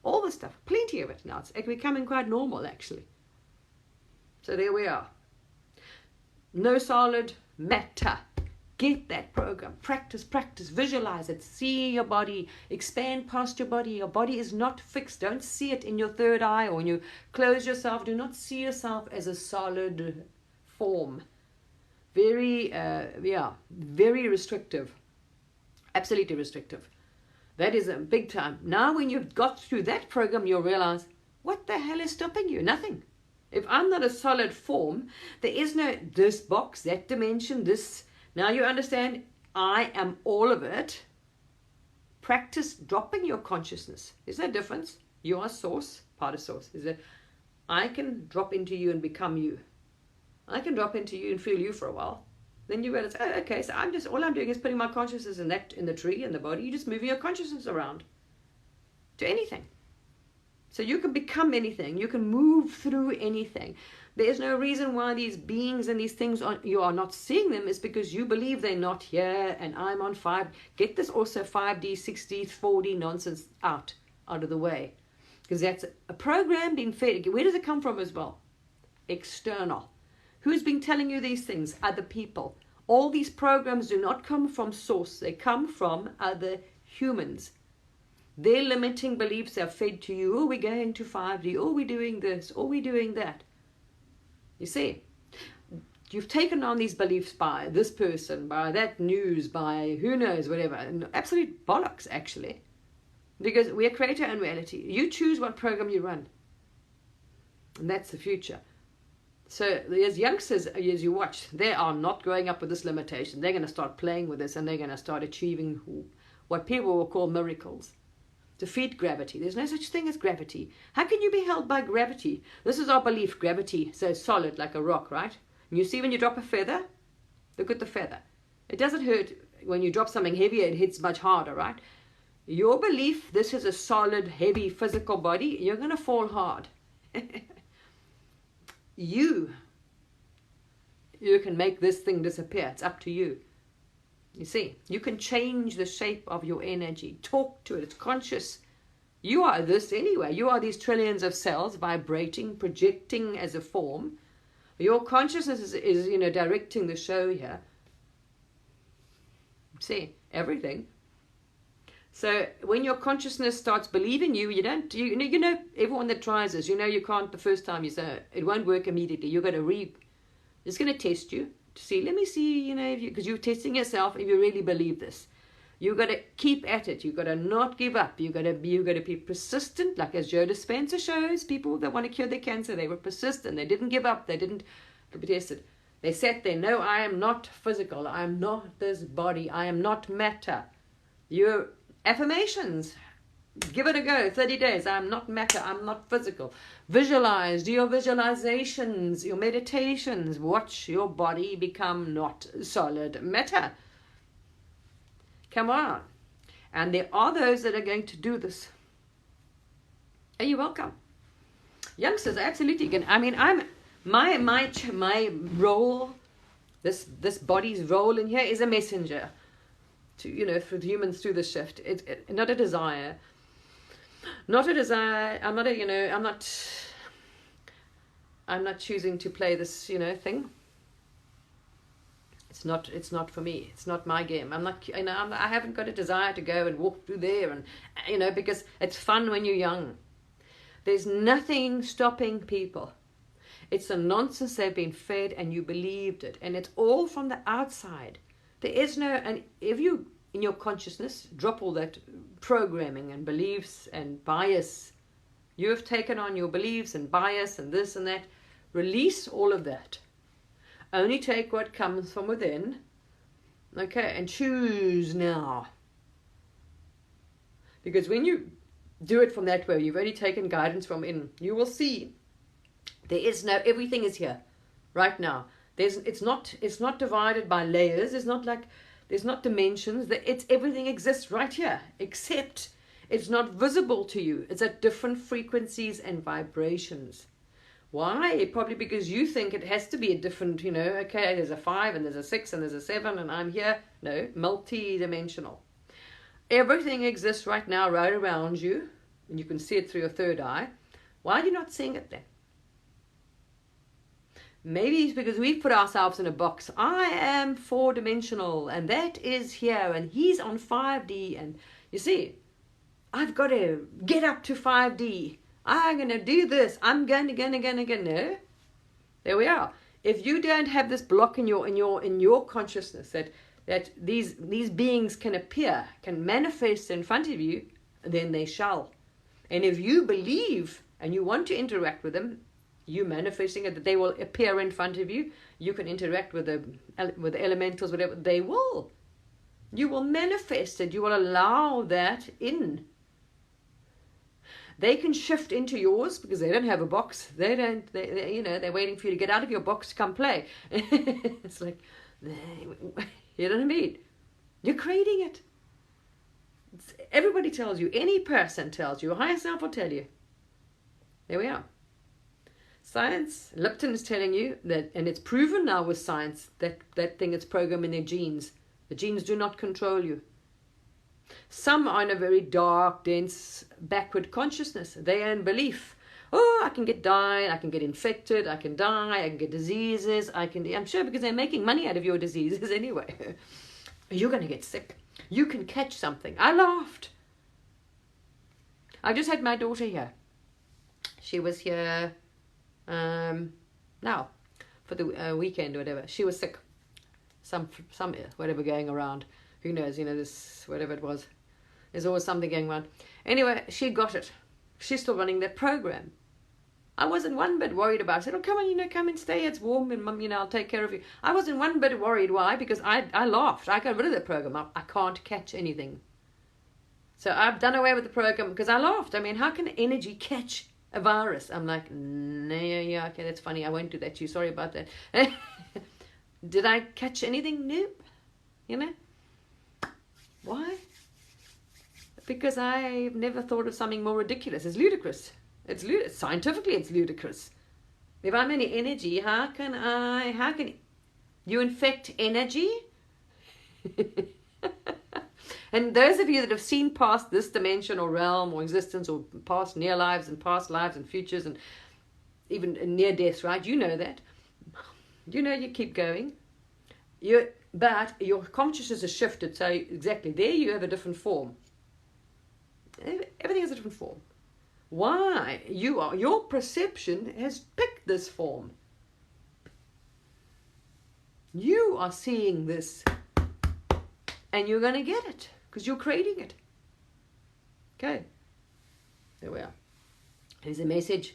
all this stuff. Plenty of it now. It's becoming quite normal, actually. So there we are. No solid matter. Get that program. Practice, visualize it. See your body. Expand past your body. Your body is not fixed. Don't see it in your third eye, or when you close yourself. Do not see yourself as a solid form. Very restrictive. Absolutely restrictive. That is a big time. Now when you've got through that program, you'll realize, what the hell is stopping you? Nothing. If I'm not a solid form, there is no this box, that dimension, this. Now you understand, I am all of it. practice dropping your consciousness. There's no difference. You are source, part of source. Is that I can drop into you and become you. I can drop into you and feel you for a while. Then you realize, oh, okay, so all I'm doing is putting my consciousness in the tree, in the body. You're just moving your consciousness around to anything. So you can become anything. You can move through anything. There's no reason why these beings and these things, you are not seeing them, is because you believe they're not here and I'm on 5. Get this also 5D, 6D, 4D nonsense out of the way. Because that's a program being fed. Where does it come from as well? External. Who's been telling you these things? Other people. All these programs do not come from source. They come from other humans. Their limiting beliefs are fed to you. Oh, we're going to 5D. Oh, we're doing this. Oh, we're doing that. You see, you've taken on these beliefs by this person, by that news, by who knows, whatever. And absolute bollocks, actually. Because we are creator and reality. You choose what program you run. And that's the future. So as youngsters, as you watch, they are not growing up with this limitation. They're going to start playing with this and they're going to start achieving what people will call miracles. Defeat gravity. There's no such thing as gravity. How can you be held by gravity? This is our belief, gravity. So it's solid like a rock, right? And you see when you drop a feather, look at the feather. It doesn't hurt. When you drop something heavier, it hits much harder, right? Your belief, this is a solid, heavy, physical body, you're going to fall hard. You can make this thing disappear. It's up to you. You see, you can change the shape of your energy. Talk to it. It's conscious. You are this anyway. You are these trillions of cells vibrating, projecting as a form. Your consciousness is directing the show here. See, everything. So when your consciousness starts believing you, you know, everyone that tries this, you can't the first time you say it won't work immediately. You're going to it's going to test you to see, let me see, because you're testing yourself if you really believe this. You've got to keep at it. You've got to not give up. You've got to be persistent, like as Joe Dispenza shows, people that want to cure their cancer, they were persistent. They didn't give up. They didn't be tested. They sat there, no, I am not physical. I am not this body. I am not matter. Your affirmations, give it a go, 30 days. I'm not matter, I'm not physical. Visualize, do your visualizations, your meditations. Watch your body become not solid matter. Come on. And there are those that are going to do this. And you're welcome. Youngsters, absolutely. My role, this body's role in here is a messenger. To for the humans through this shift, it not a desire, I'm not choosing to play this thing. It's not for me. It's not my game. I haven't got a desire to go and walk through there and because it's fun when you're young. There's nothing stopping people. It's the nonsense they've been fed and you believed it, and it's all from the outside. There is no, and if you, in your consciousness, drop all that programming and beliefs and bias, you have taken on your beliefs and bias and this and that, release all of that. Only take what comes from within, okay, and choose now. Because when you do it from that way, you've only taken guidance from in, you will see there is no, everything is here, right now. It's not divided by layers. There's not dimensions. Everything exists right here, except it's not visible to you. It's at different frequencies and vibrations. Why? Probably because you think it has to be a different, okay, there's a 5 and there's a 6 and there's a 7 and I'm here. No, multi-dimensional. Everything exists right now, right around you, and you can see it through your third eye. Why are you not seeing it then? Maybe it's because we've put ourselves in a box. I am 4-dimensional and that is here and he's on 5D. And you see, I've got to get up to 5D. I'm going to do this. I'm going to. No. There we are. If you don't have this block in your consciousness that these beings can appear, can manifest in front of you, then they shall. And if you believe and you want to interact with them, you manifesting it, that they will appear in front of you. You can interact with the elementals, whatever. They will. You will manifest it. You will allow that in. They can shift into yours because they don't have a box. They don't, they're waiting for you to get out of your box to come play. It's like, you know what I mean? You're creating it. Everybody tells you, any person tells you, your higher self will tell you. There we are. Science, Lipton is telling you that, and it's proven now with science, that thing is programmed in their genes. The genes do not control you. Some are in a very dark, dense, backward consciousness. They are in belief. Oh, I can die, I can get infected, I can die, I can get diseases, I'm sure because they're making money out of your diseases anyway. You're going to get sick. You can catch something. I laughed. I just had my daughter here. She was here now for the weekend or whatever. She was sick. Some whatever going around. Who knows, this, whatever it was. There's always something going on. Anyway, she got it. She's still running that program. I wasn't one bit worried about it. I said, oh, come on, come and stay. It's warm and Mum, I'll take care of you. I wasn't one bit worried. Why? Because I laughed. I got rid of the program. I can't catch anything. So I've done away with the program because I laughed. I mean, how can energy catch a virus? I'm like, no, yeah, okay, that's funny. I won't do that to you. Sorry about that. Did I catch anything? Nope. Why? Because I've never thought of something more ridiculous. It's ludicrous. Scientifically, it's ludicrous. If I'm any energy, how can you infect energy? And those of you that have seen past this dimension or realm or existence or past near lives and futures and even near deaths, right? You know that. You keep going. But your consciousness has shifted, so exactly, there you have a different form. Everything has a different form. Why? Your perception has picked this form. You are seeing this, and you're going to get it, because you're creating it. Okay. There we are. Here's a message.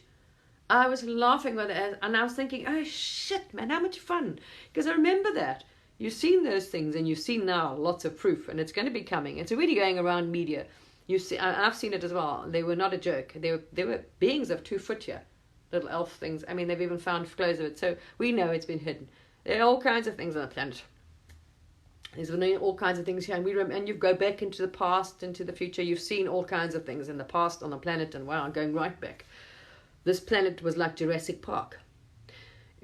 I was laughing with it, and I was thinking, oh shit, man, how much fun. Because I remember that. You've seen those things, and you've seen now lots of proof, and it's going to be coming. It's already going around media. I've seen it as well. They were not a joke. They were beings of 2 foot here, little elf things. I mean, they've even found clothes of it, so we know it's been hidden. There are all kinds of things on the planet. There's all kinds of things here, and you go back into the past, into the future. You've seen all kinds of things in the past on the planet, and wow, going right back. This planet was like Jurassic Park.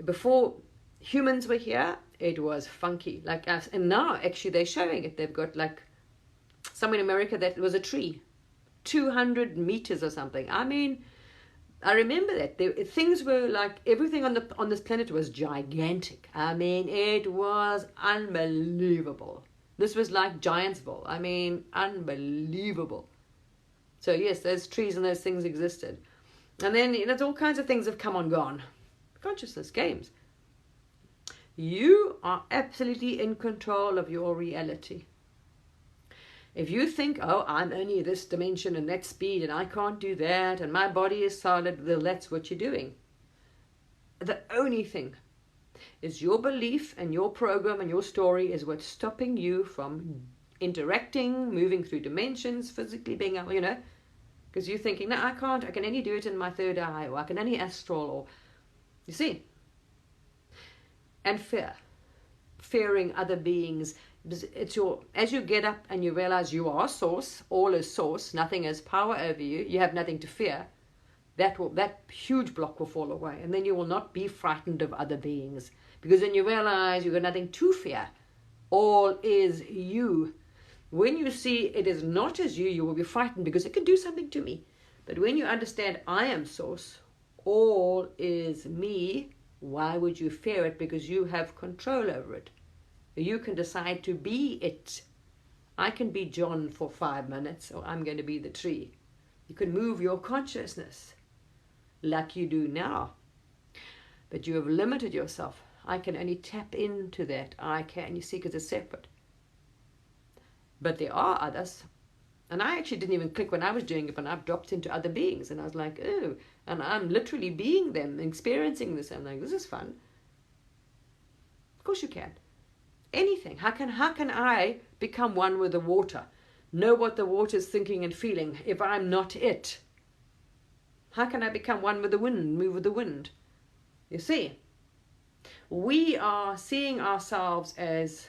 Before humans were here, it was funky like us, and now actually they're showing it. They've got like somewhere in America that was a tree, 200 meters or something. I mean, I remember that things were like everything on this planet was gigantic. I mean, it was unbelievable. This was like Giantsville. I mean, unbelievable. So yes, those trees and those things existed, and then there's all kinds of things have come and gone. Consciousness games. You are absolutely in control of your reality. If you think, oh, I'm only this dimension and that speed and I can't do that and my body is solid, well, that's what you're doing. The only thing is your belief and your program and your story is what's stopping you from interacting, moving through dimensions, physically being able, because you're thinking, no, I can't, I can only do it in my third eye, or I can only astral, or, you see. And fearing other beings. It's as you get up and you realize you are source, all is source, nothing has power over you, you have nothing to fear, that huge block will fall away, and then you will not be frightened of other beings, because then you realize you've got nothing to fear. All is you. When you see it is not as you will be frightened because it can do something to me. But when you understand I am source, all is me, why would you fear it? Because you have control over it. You can decide to be it. I can be John for 5 minutes, or I'm going to be the tree. You can move your consciousness like you do now. But you have limited yourself. I can only tap into that. You see, because it's separate. But there are others. And I actually didn't even click when I was doing it, but I've dropped into other beings. And I was like, oh, and I'm literally being them, experiencing this. I'm like, this is fun. Of course you can. Anything. How can I become one with the water, know what the water is thinking and feeling, if I'm not it? How can I become one with the wind, move with the wind? You see, we are seeing ourselves as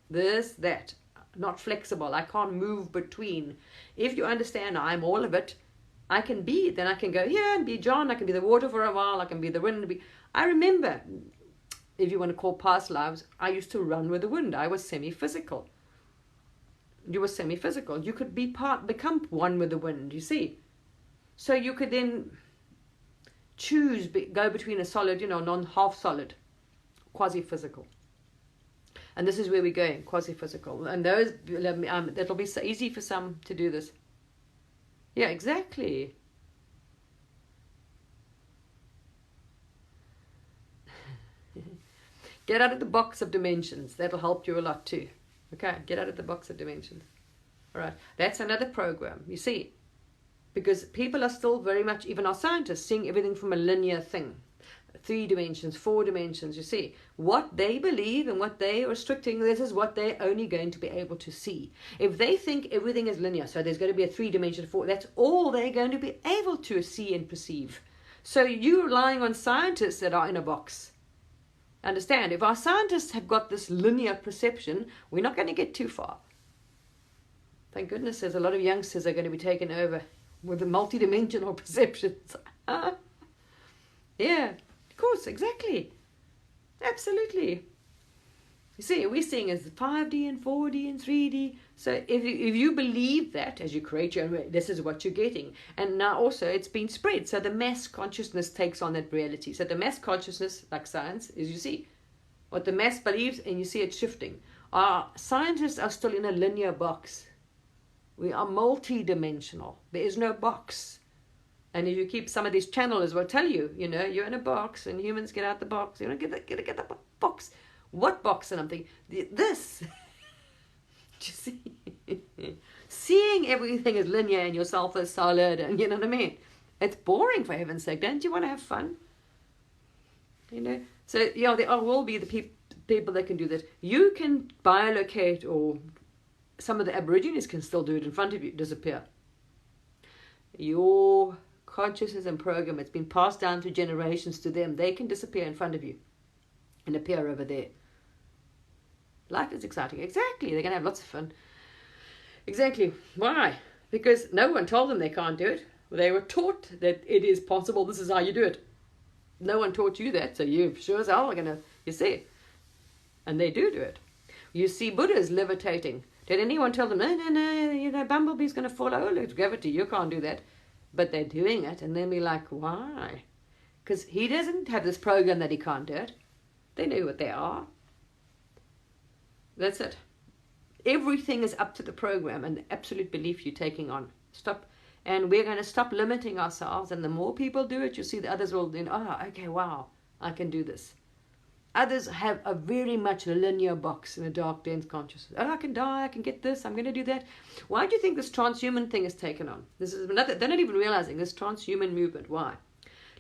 this, that, not flexible. I can't move between. If you understand I'm all of it, I can be, then I can go here and be John, I can be the water for a while, I can be the wind. I remember, if you want to call past lives, I used to run with the wind. I was semi-physical. You were semi-physical. You could become one with the wind, you see. So you could then choose, go between a solid, non-half solid, quasi-physical. And this is where we're going, quasi-physical. And those, that'll be so easy for some to do this. Yeah, exactly. Get out of the box of dimensions. That'll help you a lot too. Okay, get out of the box of dimensions. All right, that's another program, you see. Because people are still very much, even our scientists, seeing everything from a linear thing. 3 dimensions, 4 dimensions, you see. What they believe and what they are restricting, this is what they're only going to be able to see. If they think everything is linear, so there's going to be a 3-dimension, 4, that's all they're going to be able to see and perceive. So you're relying on scientists that are in a box. Understand, if our scientists have got this linear perception, we're not going to get too far. Thank goodness there's a lot of youngsters that are going to be taken over with the multidimensional perceptions. Yeah, of course, exactly. Absolutely. You see, we're seeing as 5D and 4D and 3D. So if you believe that as you create your own, this is what you're getting. And now also it's been spread. So the mass consciousness takes on that reality. So the mass consciousness, like science, is you see what the mass believes and you see it shifting. Our scientists are still in a linear box. We are multi-dimensional. There is no box. And if you keep some of these channelers will tell you, you're in a box and humans get out the box. You don't get the box. What box? And I'm thinking, this. Do you see? Seeing everything as linear and yourself as solid, and you know what I mean? It's boring, for heaven's sake. Don't you want to have fun? So, there will be the people that can do that. You can biolocate, or some of the Aborigines can still do it in front of you, disappear. Your consciousness and program, it's been passed down to generations to them. They can disappear in front of you and appear over there. Life is exciting. Exactly. They're going to have lots of fun. Exactly. Why? Because no one told them they can't do it. They were taught that it is possible. This is how you do it. No one taught you that, so you sure as hell are going to, you see. And they do it. You see Buddhas levitating. Did anyone tell them, no, Bumblebee's going to fall over? It's gravity, you can't do that. But they're doing it, and then we're like, why? Because he doesn't have this program that he can't do it. They know what they are. That's it. Everything is up to the program and the absolute belief you're taking on. Stop. And we're going to stop limiting ourselves, and the more people do it, you see the others will then, okay, wow, I can do this. Others have a very much linear box in a dark, dense consciousness. I can die, I can get this, I'm going to do that. Why do you think this transhuman thing is taken on? This is another, they're not even realizing this transhuman movement. Why?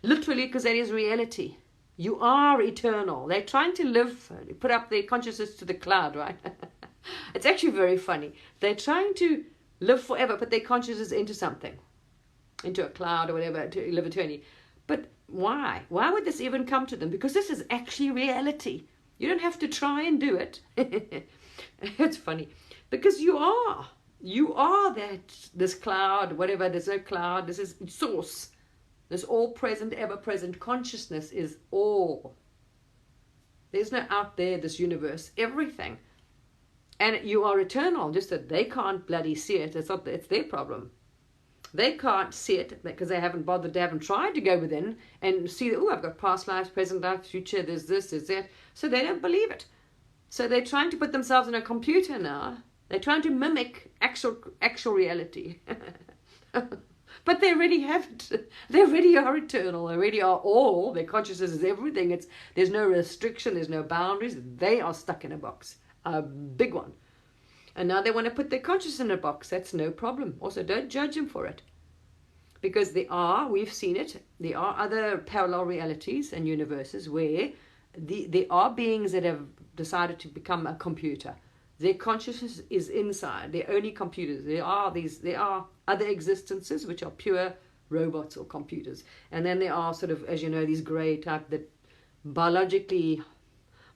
Literally, because that is reality. You are eternal. They're trying to put up their consciousness to the cloud, right? It's actually very funny. They're trying to live forever, put their consciousness into something, into a cloud or whatever, to live eternally. But why? Why would this even come to them? Because this is actually reality. You don't have to try and do it. It's funny. Because you are this cloud, whatever, there's no cloud, this is source. This all-present, ever-present consciousness is all. There's no out there, this universe, everything. And you are eternal, just that they can't bloody see it. It's their problem. They can't see it because they haven't bothered, they haven't tried to go within and see that, I've got past lives, present life, future, there's this, there's that. So they don't believe it. So they're trying to put themselves in a computer now. They're trying to mimic actual reality. But they already have it. They already are eternal. They already are all. Their consciousness is everything. There's no restriction. There's no boundaries. They are stuck in a box. A big one. And now they want to put their consciousness in a box. That's no problem. Also, don't judge them for it. Because we've seen it, there are other parallel realities and universes where there are beings that have decided to become a computer. Their consciousness is inside. They're only computers. There are other existences which are pure robots or computers. And then there are sort of, as you know, these grey type that biologically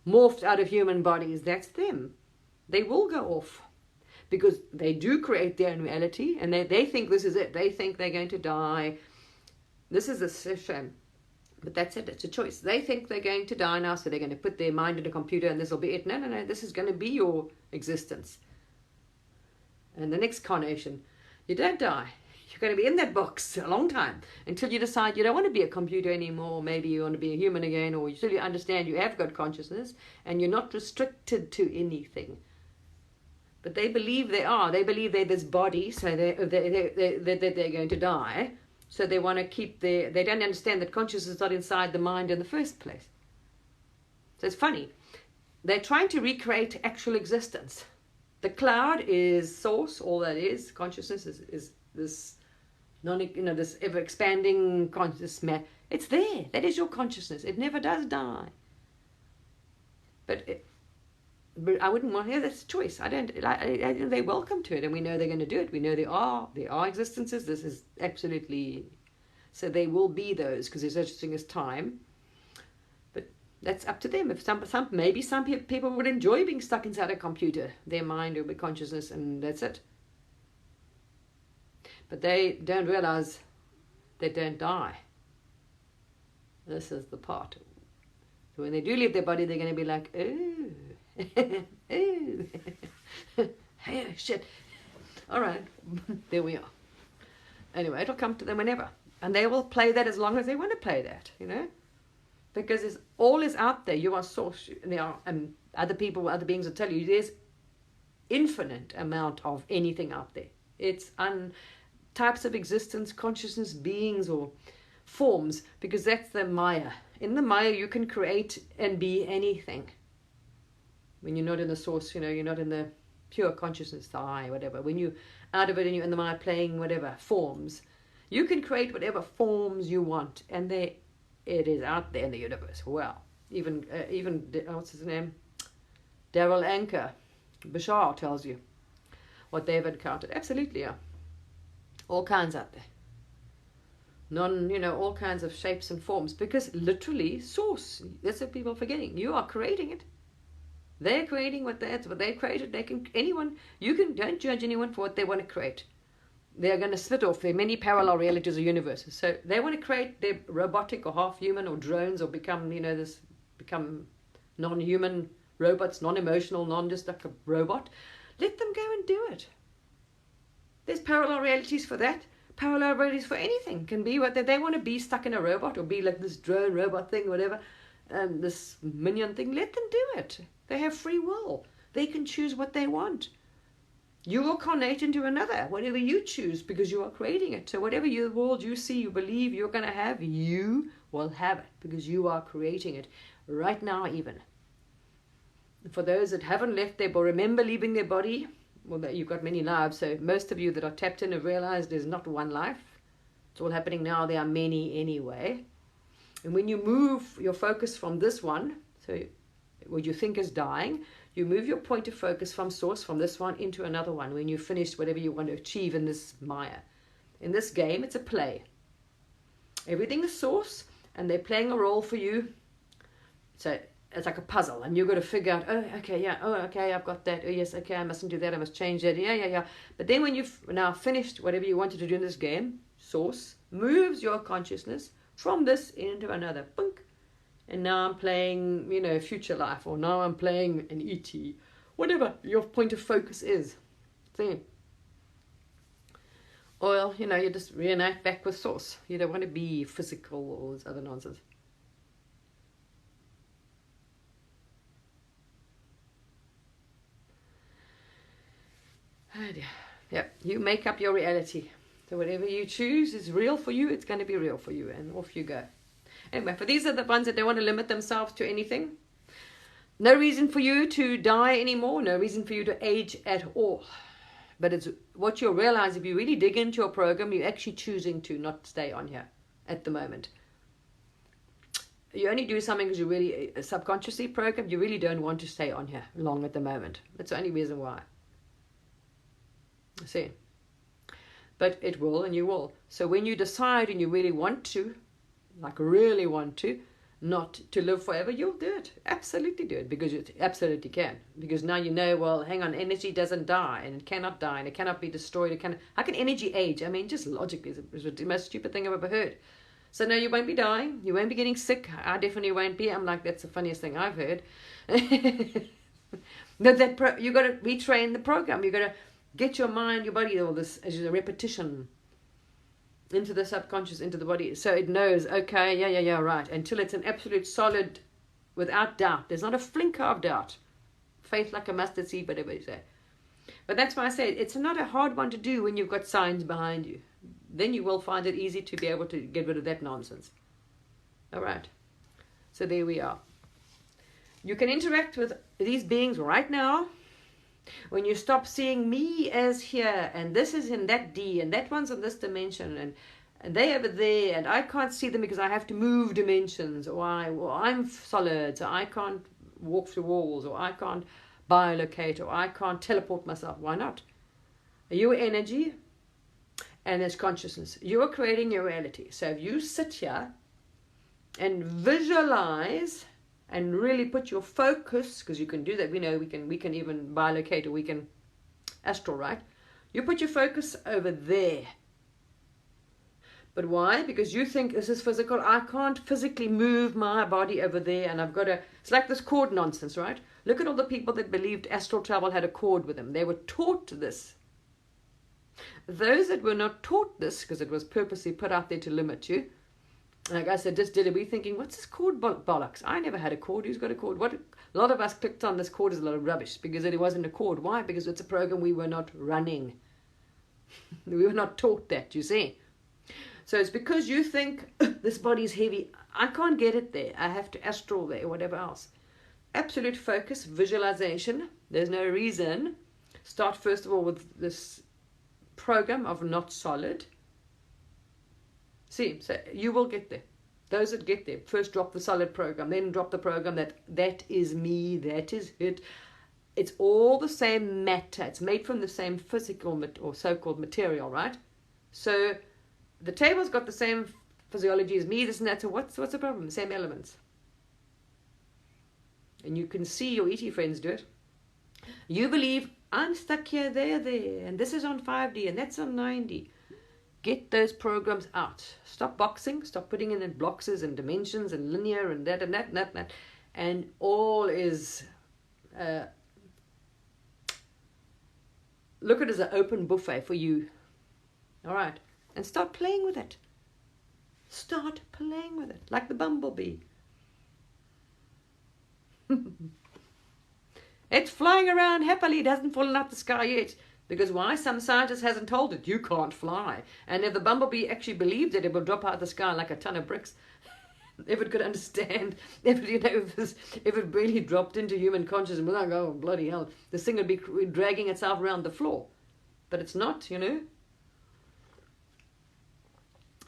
morphed out of human bodies. That's them. They will go off because they do create their own reality, and they think this is it. They think they're going to die. This is a shame. But that's it. It's a choice. They think they're going to die now, so they're going to put their mind in a computer and this will be it. No, no, no. This is going to be your existence. And the next carnation, you don't die. You're going to be in that box a long time until you decide you don't want to be a computer anymore. Maybe you want to be a human again, or until you understand you have got consciousness and you're not restricted to anything. But they believe they are. They believe they're this body, so they're going to die. So they want to keep they don't understand that consciousness is not inside the mind in the first place. So it's funny. They're trying to recreate actual existence. The cloud is source, all that is. Consciousness is this this ever expanding consciousness. It's there. That is your consciousness. It never does die. But I wouldn't want. Yeah, that's a choice. They're welcome to it, and we know they're going to do it. We know there are existences. This is absolutely. So they will be those because there's such a thing as time. But that's up to them. If maybe some people would enjoy being stuck inside a computer, their mind or their consciousness, and that's it. But they don't realize they don't die. This is the part. So when they do leave their body, they're going to be like, oh. Oh, shit. All right, there we are. Anyway, it'll come to them whenever, and they will play that as long as they want to play that, because all is out there. You are source. There are other people, other beings will tell you there's infinite amount of anything out there. It's types of existence, consciousness, beings, or forms, because that's the Maya. In the Maya, you can create and be anything. When you're not in the source, you're not in the pure consciousness, the I, whatever. When you're out of it and you're in the mind playing whatever forms, you can create whatever forms you want, and it is out there in the universe. Well, even what's his name? Daryl Anker, Bashar tells you what they've encountered. Absolutely, yeah. All kinds out there. All kinds of shapes and forms, because literally source. That's what people are forgetting. You are creating it. They're creating what they created. Don't judge anyone for what they want to create. They're going to split off. There are many parallel realities or universes. So they want to create their robotic or half human or drones, or become non-human robots, non-emotional, just like a robot. Let them go and do it. There's parallel realities for that. Parallel realities for anything. Can be what they want to be, stuck in a robot, or be like this drone robot thing, whatever, this minion thing. Let them do it. They have free will. They can choose what they want. You will carnate into another, whatever you choose, because you are creating it. So whatever world you see, you believe you're going to have, you will have it, because you are creating it right now even. For those that haven't left their body, remember leaving their body, well, you've got many lives, so most of you that are tapped in have realized there's not one life. It's all happening now. There are many anyway. And when you move your focus from this one, so what you think is dying, you move your point of focus from source, from this one, into another one when you've finished whatever you want to achieve in this Maya. In this game, it's a play. Everything is source, and they're playing a role for you. So it's like a puzzle, and you've got to figure out, oh, okay, yeah, oh, okay, I've got that, oh, yes, okay, I mustn't do that, I must change that, yeah. But then when you've now finished whatever you wanted to do in this game, source moves your consciousness from this into another, bunk. And now I'm playing, future life, or now I'm playing an ET, whatever your point of focus is. See? Or, you just reenact back with source. You don't want to be physical or all this other nonsense. Oh dear. Yeah, you make up your reality. So whatever you choose is real for you, it's going to be real for you, and off you go. Anyway, for these are the ones that don't want to limit themselves to anything. No reason for you to die anymore. No reason for you to age at all. But it's what you'll realize if you really dig into your program, you're actually choosing to not stay on here at the moment. you only do something because you're really subconsciously programmed, you really don't want to stay on here long at the moment. That's the only reason why. See? But it will, and you will. So when you decide and you really want to, like really want to, not to live forever, you'll do it. Absolutely do it, because you absolutely can. Because now you know, well, hang on, energy doesn't die, and it cannot die, and it cannot be destroyed. How can energy age? I mean, just logically, it's the most stupid thing I've ever heard. So no, you won't be dying. You won't be getting sick. I definitely won't be. I'm like, that's the funniest thing I've heard. You got to retrain the program. You got to get your mind, your body, all this as a repetition into the subconscious, into the body, so it knows, okay, yeah, right, until it's an absolute solid, without doubt. There's not a flinker of doubt. Faith like a mustard seed, whatever you say. But that's why I say it's not a hard one to do when you've got signs behind you. Then you will find it easy to be able to get rid of that nonsense. All right. So there we are. You can interact with these beings right now. When you stop seeing me as here, and this is in that D, and that one's in this dimension, and they over there, and I can't see them because I have to move dimensions, or I'm solid, so I can't walk through walls, or I can't biolocate, or I can't teleport myself. Why not? Your energy, and there's consciousness. You're creating your reality. So if you sit here and visualize and really put your focus, because you can do that, we know we can even biolocate, or we can astral, right? You put your focus over there. But why? Because you think this is physical. I can't physically move my body over there, and I've got to, it's like this cord nonsense, right? Look at all the people that believed astral travel had a cord with them. They were taught this. Those that were not taught this, because it was purposely put out there to limit you, like I said, just did it. We're thinking, what's this cord bollocks? I never had a cord. Who's got a cord? A lot of us clicked on this cord is a lot of rubbish because it wasn't a cord. Why? Because it's a program we were not running. We were not taught that, you see. So it's because you think, this body's heavy. I can't get it there. I have to astral there, whatever else. Absolute focus, visualization. There's no reason. Start first of all with this program of not solid. See, so you will get there. Those that get there, first drop the solid program, then drop the program that is me, that is it. It's all the same matter. It's made from the same physical or so-called material, right? So the table's got the same physiology as me, this and that. So what's the problem? Same elements. And you can see your ET friends do it. You believe, I'm stuck here, there, and this is on 5D, and that's on 9D. Get those programs out. Stop boxing. Stop putting in boxes and dimensions and linear and that and that and that. And all is... look at it as an open buffet for you. All right. And start playing with it. Start playing with it. Like the bumblebee. It's flying around happily. It hasn't fallen out the sky yet. Because why? Some scientist hasn't told it. You can't fly. And if the bumblebee actually believed it, it will drop out of the sky like a ton of bricks. If it could understand, if it really dropped into human consciousness, and was like, oh, bloody hell, this thing would be dragging itself around the floor. But it's not, you know.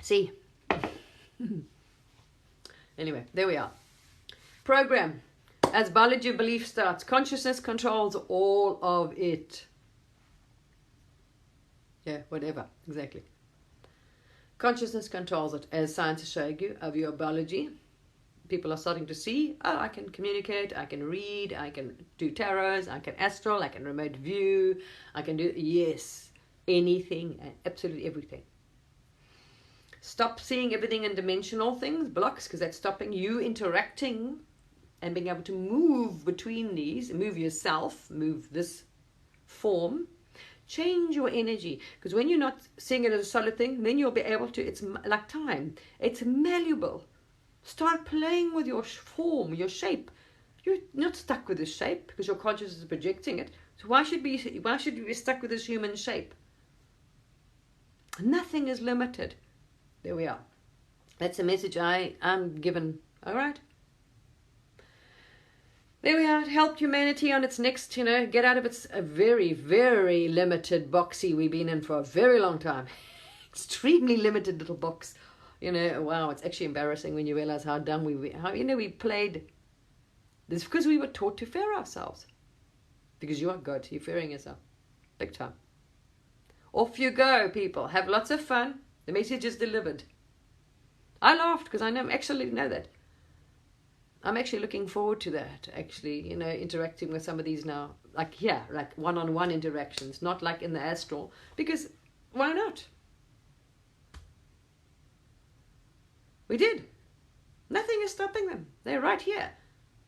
See. Anyway, there we are. Program. As biology belief starts, consciousness controls all of it. Yeah, whatever, exactly. Consciousness controls it, as science is showing you of your biology. People are starting to see, oh, I can communicate, I can read, I can do tarots, I can astral, I can remote view, I can do, yes, anything and absolutely everything. Stop seeing everything in dimensional things, blocks, because that's stopping you interacting and being able to move between these, move yourself, move this form. Change your energy, because when you're not seeing it as a solid thing, then you'll be able to, it's like time, it's malleable. Start playing with your form, your shape. You're not stuck with this shape because your consciousness is projecting it. So why should you be stuck with this human shape? Nothing is limited. There we are. That's the message I'm given. All right. There we are. It helped humanity on its next, get out of its very, very limited boxy we've been in for a very long time. Extremely limited little box. You know, wow, it's actually embarrassing when you realize how dumb we played. This because we were taught to fear ourselves. Because you are God, you're fearing yourself. Big time. Off you go, people. Have lots of fun. The message is delivered. I laughed because I actually know that. I'm actually looking forward to that, actually, interacting with some of these now. Like one-on-one interactions, not like in the astral. Because why not? We did. Nothing is stopping them. They're right here.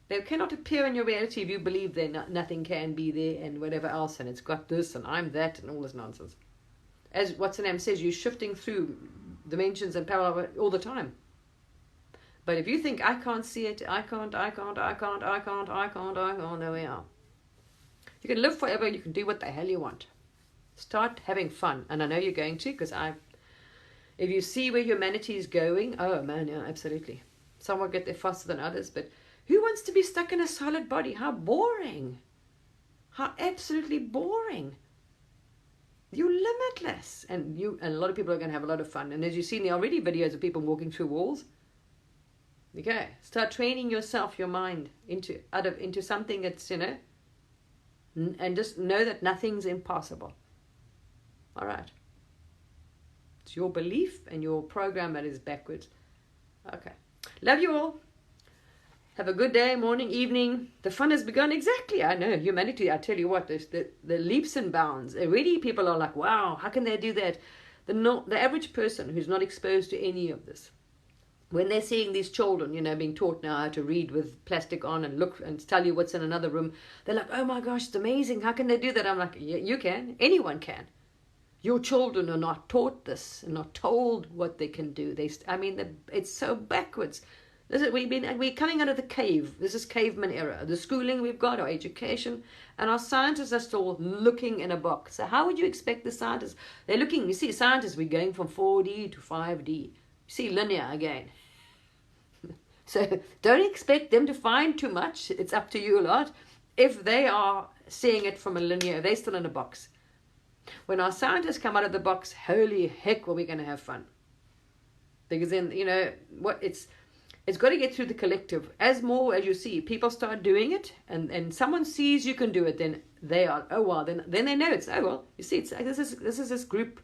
They cannot appear in your reality if you believe nothing can be there and whatever else, and it's got this and I'm that and all this nonsense. As what's the name says, you're shifting through dimensions and parallel all the time. But if you think I can't see it, I can't, there we are. You can live forever, you can do what the hell you want. Start having fun, and I know you're going to, because if you see where humanity is going, oh man, yeah, absolutely. Some will get there faster than others, but who wants to be stuck in a solid body? How boring. How absolutely boring. You're limitless. And a lot of people are going to have a lot of fun. And as you see, there are already videos of people walking through walls. Okay. Start training yourself, your mind, into something that's, and just know that nothing's impossible. All right. It's your belief and your program that is backwards. Okay. Love you all. Have a good day, morning, evening. The fun has begun. Exactly. I know. Humanity, I tell you what, the leaps and bounds. Already people are like, wow, how can they do that? The average person who's not exposed to any of this, when they're seeing these children, being taught now how to read with plastic on and look and tell you what's in another room, they're like, oh my gosh, it's amazing. How can they do that? I'm like, yeah, you can. Anyone can. Your children are not taught this and not told what they can do. It's so backwards. We're coming out of the cave. This is caveman era. The schooling we've got, our education, and our scientists are still looking in a box. So how would you expect the scientists? They're looking, you see, scientists, we're going from 4D to 5D. You see, linear again. So don't expect them to find too much. It's up to you a lot. If they are seeing it from a linear, they're still in a box. When our scientists come out of the box, holy heck, are we going to have fun. Because then, it's got to get through the collective. As you see, people start doing it, and someone sees you can do it, then they are, oh well, then they know it's, oh well, you see, this is this group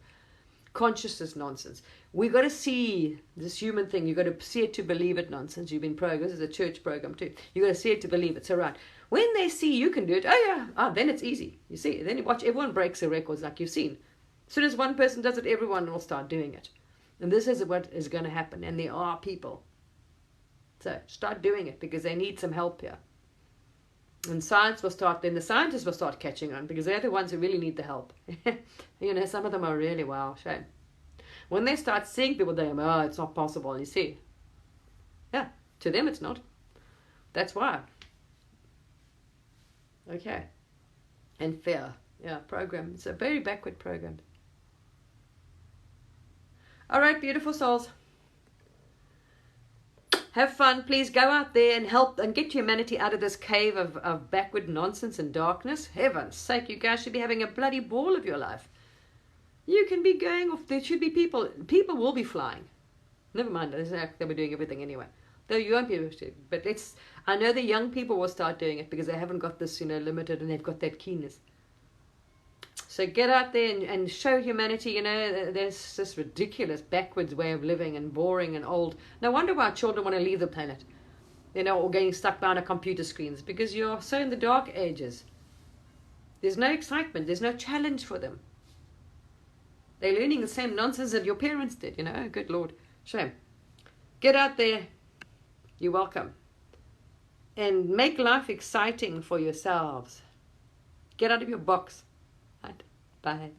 consciousness nonsense. We got to see this human thing. You got to see it to believe it nonsense. You've been programmed. This is a church program too. You got to see it to believe it. So right, when they see you can do it, then it's easy. You see, then you watch everyone breaks the records like you've seen. As soon as one person does it, everyone will start doing it, and this is what is going to happen. And there are people. So start doing it because they need some help here. And then the scientists will start catching on because they're the ones who really need the help. Some of them are really, wow, shame. When they start seeing people, they go, it's not possible. You see. Yeah, to them it's not. That's why. Okay. And fear. Yeah, program. It's a very backward program. All right, beautiful souls. Have fun. Please go out there and help and get humanity out of this cave of backward nonsense and darkness. Heaven's sake, you guys should be having a bloody ball of your life. You can be going off. There should be people. People will be flying. Never mind. They were doing everything anyway. Though you won't be able to. But I know the young people will start doing it because they haven't got this, limited, and they've got that keenness. So get out there and show humanity, there's this ridiculous backwards way of living and boring and old. No wonder why children want to leave the planet, or getting stuck behind a computer screens, because you're so in the dark ages. There's no excitement. There's no challenge for them. They're learning the same nonsense that your parents did, Good Lord. Shame. Get out there. You're welcome. And make life exciting for yourselves. Get out of your box. Right. Bye.